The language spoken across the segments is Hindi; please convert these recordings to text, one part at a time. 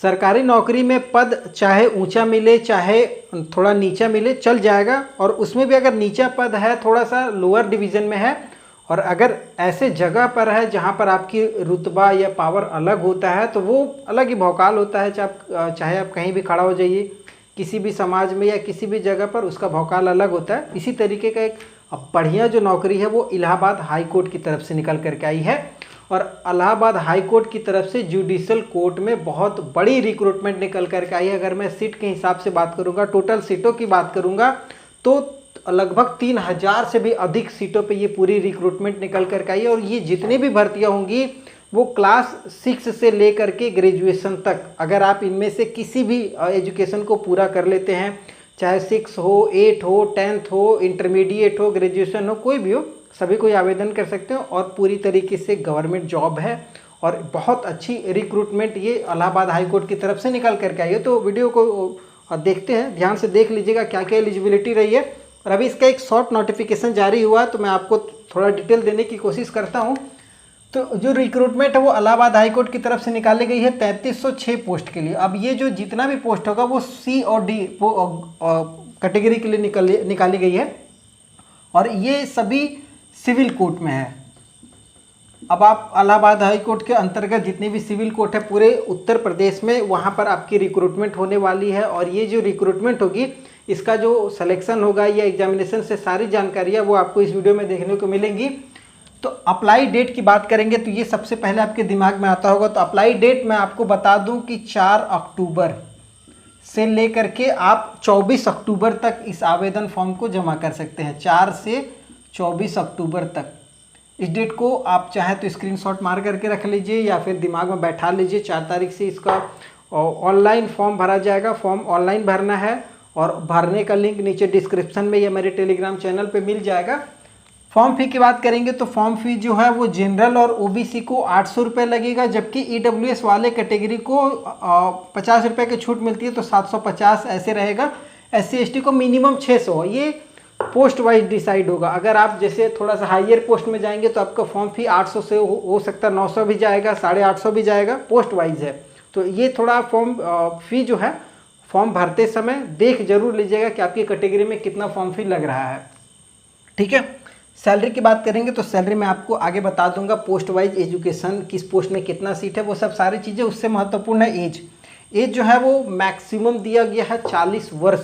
सरकारी नौकरी में पद चाहे ऊंचा मिले चाहे थोड़ा नीचा मिले चल जाएगा, और उसमें भी अगर नीचा पद है, थोड़ा सा लोअर डिवीज़न में है, और अगर ऐसे जगह पर है जहाँ पर आपकी रुतबा या पावर अलग होता है तो वो अलग ही भौकाल होता है। चाहे आप कहीं भी खड़ा हो जाइए किसी भी समाज में या किसी भी जगह पर, उसका भौकाल अलग होता है। इसी तरीके का एक बढ़िया जो नौकरी है वो इलाहाबाद हाई कोर्ट की तरफ से निकल करके आई है, और इलाहाबाद हाई कोर्ट की तरफ से जुडिशल कोर्ट में बहुत बड़ी रिक्रूटमेंट निकल करके आई है। अगर मैं सीट के हिसाब से बात करूँगा, टोटल सीटों की बात करूँगा, तो लगभग 3000 से भी अधिक सीटों पे ये पूरी रिक्रूटमेंट निकल कर आई है। और ये जितनी भी भर्तियां होंगी वो क्लास 6 से लेकर के ग्रेजुएशन तक, अगर आप इनमें से किसी भी एजुकेशन को पूरा कर लेते हैं, चाहे 6 हो, 8 हो, 10th हो, इंटरमीडिएट हो, ग्रेजुएशन हो, कोई भी हो, सभी कोई आवेदन कर सकते हो। और पूरी तरीके से गवर्नमेंट जॉब है और बहुत अच्छी रिक्रूटमेंट ये इलाहाबाद हाई कोर्ट की तरफ से निकल करके आई है। तो वीडियो को देखते हैं, ध्यान से देख लीजिएगा क्या क्या एलिजिबिलिटी रही है। और अभी इसका एक शॉर्ट नोटिफिकेशन जारी हुआ तो मैं आपको थोड़ा डिटेल देने की कोशिश करता हूं। तो जो रिक्रूटमेंट है वो इलाहाबाद हाई कोर्ट की तरफ से निकाली गई है 3306 पोस्ट के लिए। अब ये जो जितना भी पोस्ट होगा वो C और D कैटेगरी के लिए निकाली गई है, और ये सभी सिविल कोर्ट में है। अब आप इलाहाबाद हाई कोर्ट के अंतर्गत जितनी भी सिविल कोर्ट है पूरे उत्तर प्रदेश में, वहाँ पर आपकी रिक्रूटमेंट होने वाली है। और ये जो रिक्रूटमेंट होगी, इसका जो सिलेक्शन होगा या एग्जामिनेशन से सारी जानकारियाँ वो आपको इस वीडियो में देखने को मिलेंगी। तो अप्लाई डेट की बात करेंगे तो ये सबसे पहले आपके दिमाग में आता होगा। तो अप्लाई डेट मैं आपको बता दूं कि 4 अक्टूबर से लेकर के आप 24 अक्टूबर तक इस आवेदन फॉर्म को जमा कर सकते हैं। 4 से 24 अक्टूबर तक इस डेट को आप चाहे तो स्क्रीनशॉट मार करके रख लीजिए या फिर दिमाग में बैठा लीजिए। 4 तारीख से इसका ऑनलाइन फॉर्म भरा जाएगा। फॉर्म ऑनलाइन भरना है और भरने का लिंक नीचे डिस्क्रिप्शन में या मेरे टेलीग्राम चैनल पे मिल जाएगा। फॉर्म फी की बात करेंगे तो फॉर्म फी जो है वो जनरल और ओबीसी को 800 रुपये लगेगा, जबकि ईडब्ल्यूएस वाले कैटेगरी को 50 रुपये की छूट मिलती है तो 750 ऐसे रहेगा। SC ST को मिनिमम 600। ये पोस्ट वाइज डिसाइड होगा। अगर आप जैसे थोड़ा सा हाइयर पोस्ट में जाएंगे तो आपका फॉर्म फी 800 से हो सकता है 900 भी जाएगा, 850 भी जाएगा, पोस्ट वाइज है। तो ये थोड़ा फॉर्म फी जो है फॉर्म भरते समय देख जरूर लीजिएगा कि आपकी कैटेगरी में कितना फॉर्म फी लग रहा है। ठीक है। सैलरी की बात करेंगे तो सैलरी मैं आपको आगे बता दूंगा। पोस्ट वाइज एजुकेशन किस पोस्ट में कितना सीट है वो सब सारी चीज़ें। उससे महत्वपूर्ण है एज जो है वो मैक्सिमम दिया गया है 40 वर्ष।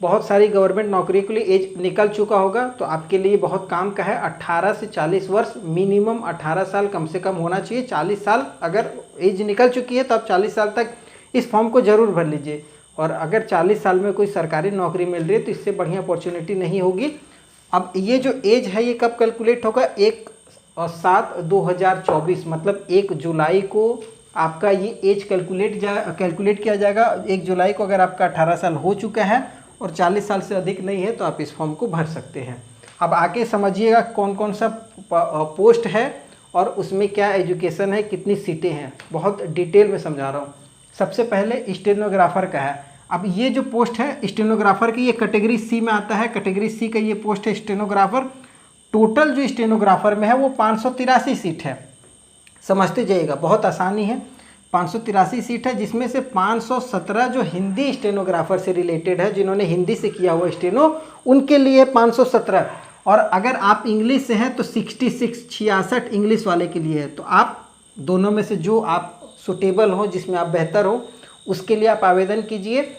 बहुत सारी गवर्नमेंट नौकरी के लिए एज निकल चुका होगा तो आपके लिए बहुत काम का है। 18 से 40 वर्ष, मिनिमम 18 साल कम से कम होना चाहिए। 40 साल अगर एज निकल चुकी है तो आप 40 साल तक इस फॉर्म को ज़रूर भर लीजिए। और अगर 40 साल में कोई सरकारी नौकरी मिल रही है तो इससे बढ़िया अपॉर्चुनिटी नहीं होगी। अब ये जो एज है ये कब कैलकुलेट होगा? 1/7/2024 मतलब 1 जुलाई को आपका ये एज कैलकुलेट किया जाएगा। 1 जुलाई को अगर आपका 18 साल हो चुका है और 40 साल से अधिक नहीं है तो आप इस फॉर्म को भर सकते हैं। अब आके समझिएगा कौन कौन सा पोस्ट है और उसमें क्या एजुकेशन है, कितनी सीटें हैं, बहुत डिटेल में समझा रहा हूँ। सबसे पहले स्टेनोग्राफर का है। अब ये जो पोस्ट है स्टेनोग्राफर की, ये कैटेगरी C में आता है। कैटेगरी C का ये पोस्ट है स्टेनोग्राफर। टोटल जो स्टेनोग्राफर में है वो 583 सीट है। समझते जाइएगा, बहुत आसानी है। 583 सीट है, जिसमें से 517 जो हिंदी स्टेनोग्राफर से रिलेटेड है, जिन्होंने हिंदी से किया हुआ स्टेनो, उनके लिए 517। और अगर आप इंग्लिश से हैं तो 66 इंग्लिश वाले के लिए है। तो आप दोनों में से जो आप सुटेबल हो, जिसमें आप बेहतर हो, उसके लिए आप आवेदन कीजिए।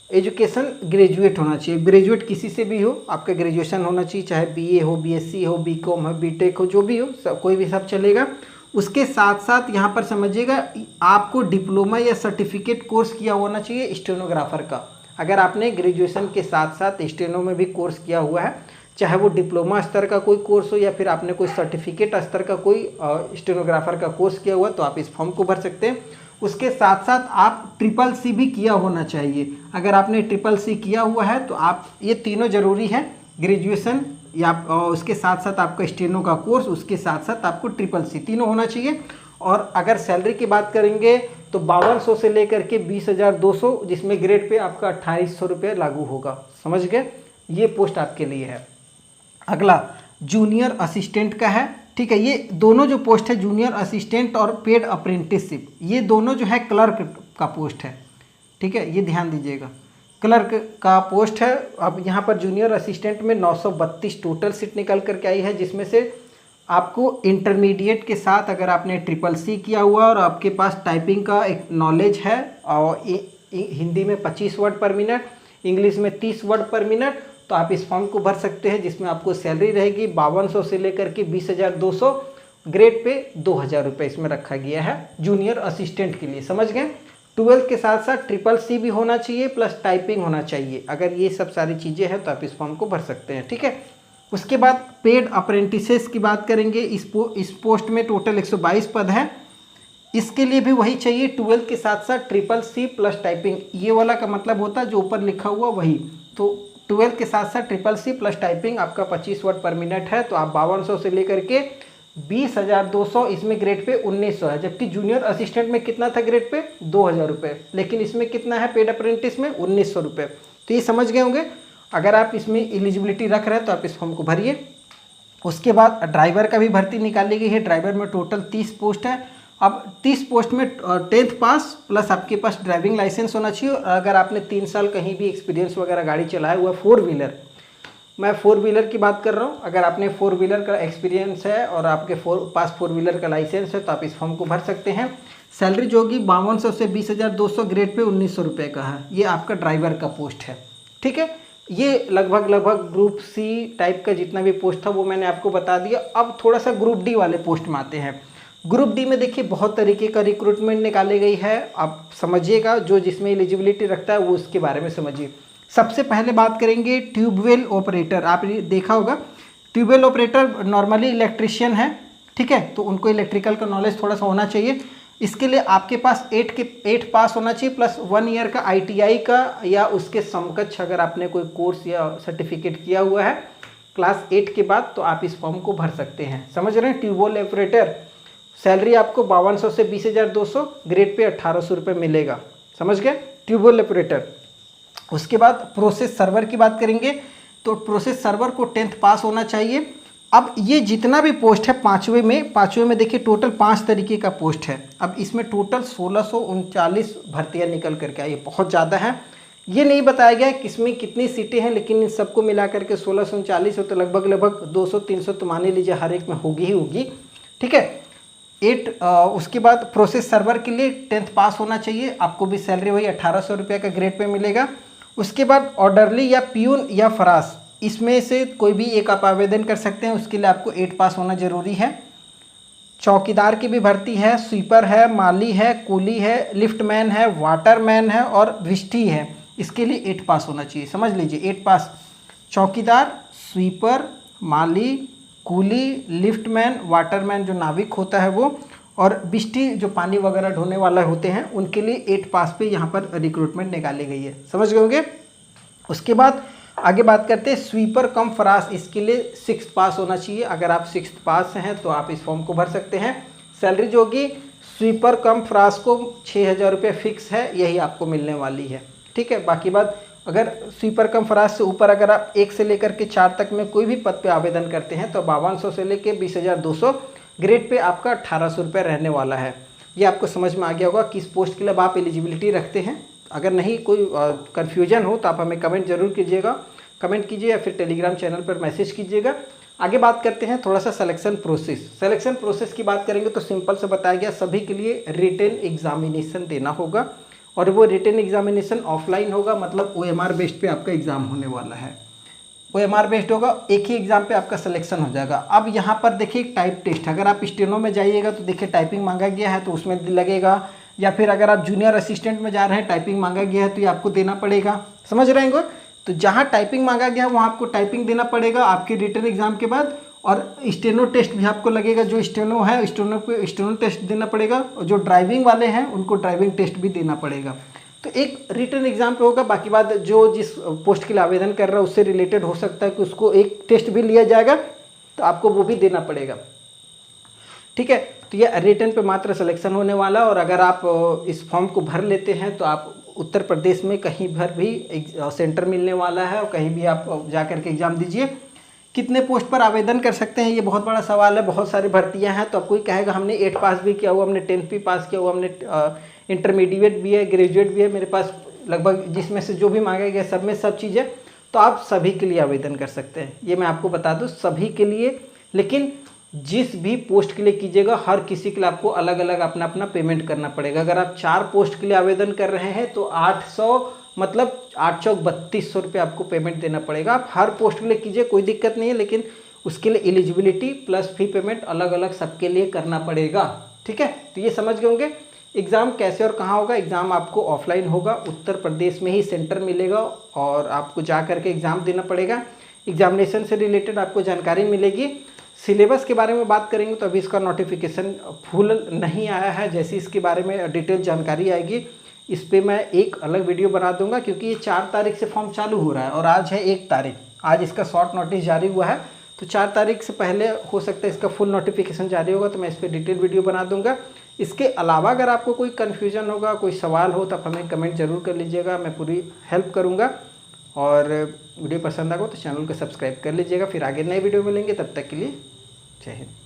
एजुकेशन ग्रेजुएट होना चाहिए। ग्रेजुएट किसी से भी हो, आपका ग्रेजुएशन होना चाहिए, चाहे BA हो, BSc हो, BCom हो, BTech हो, जो भी हो, कोई भी सब चलेगा। उसके साथ साथ यहाँ पर समझिएगा आपको डिप्लोमा या सर्टिफिकेट कोर्स किया होना चाहिए स्टेनोग्राफर का। अगर आपने ग्रेजुएशन के साथ साथ स्टेनो में भी कोर्स किया हुआ है, चाहे वो डिप्लोमा स्तर का कोई कोर्स हो या फिर आपने कोई सर्टिफिकेट स्तर का कोई स्टेनोग्राफर का कोर्स किया हुआ, तो आप इस फॉर्म को भर सकते हैं। उसके साथ साथ आप CCC भी किया होना चाहिए। अगर आपने CCC किया हुआ है तो आप, ये तीनों जरूरी है, ग्रेजुएशन या उसके साथ साथ आपका स्टेनो का कोर्स, उसके साथ साथ आपको CCC, तीनों होना चाहिए। और अगर सैलरी की बात करेंगे तो 5200 से लेकर के 20,200, जिसमें ग्रेड पे आपका 2800 रुपये लागू होगा। समझ गए? ये पोस्ट आपके लिए है। अगला जूनियर असिस्टेंट का है। ठीक है, ये दोनों जो पोस्ट है जूनियर असिस्टेंट और पेड अप्रेंटिसशिप, ये दोनों जो है क्लर्क का पोस्ट है, ठीक है, ये ध्यान दीजिएगा। क्लर्क का पोस्ट है। अब यहाँ पर जूनियर असिस्टेंट में 932 टोटल सीट निकल करके आई है, जिसमें से आपको इंटरमीडिएट के साथ अगर आपने CCC किया हुआ और आपके पास टाइपिंग का एक नॉलेज है और हिंदी में 25 वर्ड पर मिनट, इंग्लिश में 30 वर्ड पर मिनट, तो आप इस फॉर्म को भर सकते हैं, जिसमें आपको सैलरी रहेगी 5200 से लेकर के 20,200, ग्रेड पे 2,000 रुपये इसमें रखा गया है जूनियर असिस्टेंट के लिए। समझ गए? 12th के साथ साथ CCC भी होना चाहिए प्लस टाइपिंग होना चाहिए। अगर ये सब सारी चीज़ें हैं तो आप इस फॉर्म को भर सकते हैं, ठीक है। उसके बाद पेड अप्रेंटिसेस की बात करेंगे। इस पोस्ट में टोटल 122 पद हैं। इसके लिए भी वही चाहिए, 12th के साथ साथ CCC प्लस टाइपिंग। ये वाला का मतलब होता है जो ऊपर लिखा हुआ वही। तो 12th के साथ साथ CCC प्लस टाइपिंग आपका 25 वर्ड पर मिनट है, तो आप 5200 से लेकर के 20,200, इसमें ग्रेड पे 1900 है। जबकि जूनियर असिस्टेंट में कितना था ग्रेड पे? 2,000 रुपये, लेकिन इसमें कितना है पेड अप्रेंटिस में? 1900 रुपये। तो ये समझ गए होंगे। अगर आप इसमें एलिजिबिलिटी रख रहे हैं तो आप इस फॉर्म को भरिए। उसके बाद ड्राइवर का भी भर्ती निकाली गई है। ड्राइवर में टोटल 30 पोस्ट है। अब 30 पोस्ट में 10th पास प्लस आपके पास ड्राइविंग लाइसेंस होना चाहिए। अगर आपने 3 साल कहीं भी एक्सपीरियंस वगैरह गाड़ी चलाया हुआ है, 4 व्हीलर, मैं 4 व्हीलर की बात कर रहा हूँ। अगर आपने 4 व्हीलर का एक्सपीरियंस है और आपके पास 4 व्हीलर का लाइसेंस है तो आप इस फॉर्म को भर सकते हैं। सैलरी जो होगी 5200 से 20,200, ग्रेड पे 1900 रुपये का है। ये आपका ड्राइवर का पोस्ट है, ठीक है। ये लगभग ग्रुप सी टाइप का जितना भी पोस्ट था वो मैंने आपको बता दिया। अब थोड़ा सा ग्रुप डी वाले पोस्ट में आते हैं। ग्रुप डी में देखिए बहुत तरीके का रिक्रूटमेंट निकाली गई है। आप समझिएगा, जो जिसमें एलिजिबिलिटी रखता है वो उसके बारे में समझिए। सबसे पहले बात करेंगे ट्यूबवेल ऑपरेटर। आपने देखा होगा ट्यूबवेल ऑपरेटर नॉर्मली इलेक्ट्रिशियन है, ठीक है, तो उनको इलेक्ट्रिकल का नॉलेज थोड़ा सा होना चाहिए। इसके लिए आपके पास 8 पास होना चाहिए प्लस 1 ईयर का ITI का या उसके समकक्ष अगर आपने कोई कोर्स या सर्टिफिकेट किया हुआ है क्लास 8 के बाद, तो आप इस फॉर्म को भर सकते हैं। समझ रहे हैं? ट्यूबवेल ऑपरेटर, सैलरी आपको 5200 से 20,200, ग्रेड पे 1800 रुपये मिलेगा। समझ गए? Tubewell operator. उसके बाद प्रोसेस सर्वर की बात करेंगे तो प्रोसेस सर्वर को 10th पास होना चाहिए। अब ये जितना भी पोस्ट है पाँचवें में देखिए टोटल 5 तरीके का पोस्ट है। अब इसमें टोटल 1639 भर्तियाँ निकल करके आई, बहुत ज़्यादा है। ये नहीं बताया गया है किसमें कितनी सीटें हैं, लेकिन इन सबको मिला करके 1639 हो तो लगभग 200-300 तो मान ही लीजिए हर एक में होगी ही होगी, ठीक है। उसके बाद प्रोसेस सर्वर के लिए 10th पास होना चाहिए। आपको भी सैलरी वही 1800 रुपये का ग्रेड पे मिलेगा। उसके बाद ऑर्डरली या प्यून या फरास, इसमें से कोई भी एक आप आवेदन कर सकते हैं। उसके लिए आपको 8 पास होना ज़रूरी है। चौकीदार की भी भर्ती है, स्वीपर है, माली है, कूली है, लिफ्टमैन है, वाटरमैन है और विष्टी है। इसके लिए 8 पास होना चाहिए। समझ लीजिए 8 पास। चौकीदार, स्वीपर, माली, कूली, लिफ्टमैन, वाटरमैन जो नाविक होता है वो, और बिष्टी जो पानी वगैरह ढोने वाला होते हैं, उनके लिए 8 पास पे यहाँ पर रिक्रूटमेंट निकाली गई है। समझ गए होंगे। उसके बाद आगे बात करते हैं स्वीपर कम फरास। इसके लिए 6th पास होना चाहिए। अगर आप 6th पास हैं तो आप इस फॉर्म को भर सकते हैं। सैलरी जो होगी स्वीपर कम फरास को 6,000 रुपये फिक्स है, यही आपको मिलने वाली है, ठीक है। बाकी बात, अगर स्वीपर कम फरास से ऊपर अगर आप 1 से लेकर के 4 तक में कोई भी पद पे आवेदन करते हैं तो 5200 से लेकर 20,200, ग्रेड पे आपका 1800 रुपये रहने वाला है। ये आपको समझ में आ गया होगा किस पोस्ट के लिए आप एलिजिबिलिटी रखते हैं। अगर नहीं कोई कन्फ्यूजन हो तो आप हमें कमेंट जरूर कीजिएगा, कमेंट कीजिए या फिर टेलीग्राम चैनल पर मैसेज कीजिएगा। आगे बात करते हैं थोड़ा सा सिलेक्शन प्रोसेस की बात करेंगे तो सिंपल से बताया गया, सभी के लिए रिटन एग्जामिनेशन देना होगा और वो रिटन एग्जामिनेशन ऑफलाइन होगा, मतलब OMR बेस्ड पे आपका एग्ज़ाम होने वाला है। OMR बेस्ड होगा, एक ही एग्जाम पे आपका सिलेक्शन हो जाएगा। अब यहाँ पर देखिए टाइप टेस्ट, अगर आप स्टेनो में जाइएगा तो देखिए टाइपिंग मांगा गया है तो उसमें लगेगा, या फिर अगर आप जूनियर असिस्टेंट में जा रहे हैं टाइपिंग मांगा गया है तो ये आपको देना पड़ेगा। समझ रहे हैं? तो जहाँ टाइपिंग मांगा गया है वहाँ आपको टाइपिंग देना पड़ेगा आपके रिटन एग्जाम के बाद, और स्टेनो टेस्ट भी आपको लगेगा। जो स्टेनो है स्टेनो पे स्टेनो टेस्ट देना पड़ेगा, और जो ड्राइविंग वाले हैं उनको ड्राइविंग टेस्ट भी देना पड़ेगा। तो एक रिटन एग्जाम पे होगा, बाकी बात जो जिस पोस्ट के लिए आवेदन कर रहा है उससे रिलेटेड हो सकता है कि उसको एक टेस्ट भी लिया जाएगा, तो आपको वो भी देना पड़ेगा, ठीक है। तो ये रिटन पे मात्र सिलेक्शन होने वाला है। और अगर आप इस फॉर्म को भर लेते हैं तो आप उत्तर प्रदेश में कहीं भर भी सेंटर मिलने वाला है और कहीं भी आप जा कर के एग्ज़ाम दीजिए। कितने पोस्ट पर आवेदन कर सकते हैं, ये बहुत बड़ा सवाल है। बहुत सारी भर्तियां हैं, तो अब कोई कहेगा हमने 8 पास भी किया हुआ, हमने 10th भी पास किया हुआ, हमने इंटरमीडिएट भी है, ग्रेजुएट भी है, मेरे पास लगभग जिसमें से जो भी मांगा गया सब में सब चीज़ है। तो आप सभी के लिए आवेदन कर सकते हैं, ये मैं आपको बता दूं, सभी के लिए। लेकिन जिस भी पोस्ट के लिए कीजिएगा हर किसी के लिए आपको अलग अलग अपना अपना पेमेंट करना पड़ेगा। अगर आप 4 पोस्ट के लिए आवेदन कर रहे हैं तो 800 मतलब 832 रुपये आपको पेमेंट देना पड़ेगा। आप हर पोस्ट के लिए कीजिए, कोई दिक्कत नहीं है, लेकिन उसके लिए एलिजिबिलिटी प्लस फी पेमेंट अलग अलग सबके लिए करना पड़ेगा। ठीक है, तो ये समझ गए होंगे। एग्ज़ाम कैसे और कहाँ होगा? एग्ज़ाम आपको ऑफलाइन होगा, उत्तर प्रदेश में ही सेंटर मिलेगा और आपको जा करके एग्ज़ाम देना पड़ेगा। एग्जामिनेशन से रिलेटेड आपको जानकारी मिलेगी। सिलेबस के बारे में बात करेंगे तो अभी इसका नोटिफिकेशन फुल नहीं आया है। जैसे इसके बारे में डिटेल जानकारी आएगी इस पर मैं एक अलग वीडियो बना दूंगा, क्योंकि ये 4 तारीख से फॉर्म चालू हो रहा है और आज है 1 तारीख। आज इसका शॉर्ट नोटिस जारी हुआ है, तो 4 तारीख से पहले हो सकता है इसका फुल नोटिफिकेशन जारी होगा, तो मैं इस पर डिटेल वीडियो बना दूंगा। इसके अलावा अगर आपको कोई कन्फ्यूजन होगा, कोई सवाल हो तो आप हमें कमेंट जरूर कर लीजिएगा, मैं पूरी हेल्प करूँगा। और वीडियो पसंद आएगा तो चैनल को सब्सक्राइब कर लीजिएगा। फिर आगे नए वीडियो मिलेंगे, तब तक के लिए जय हिंद।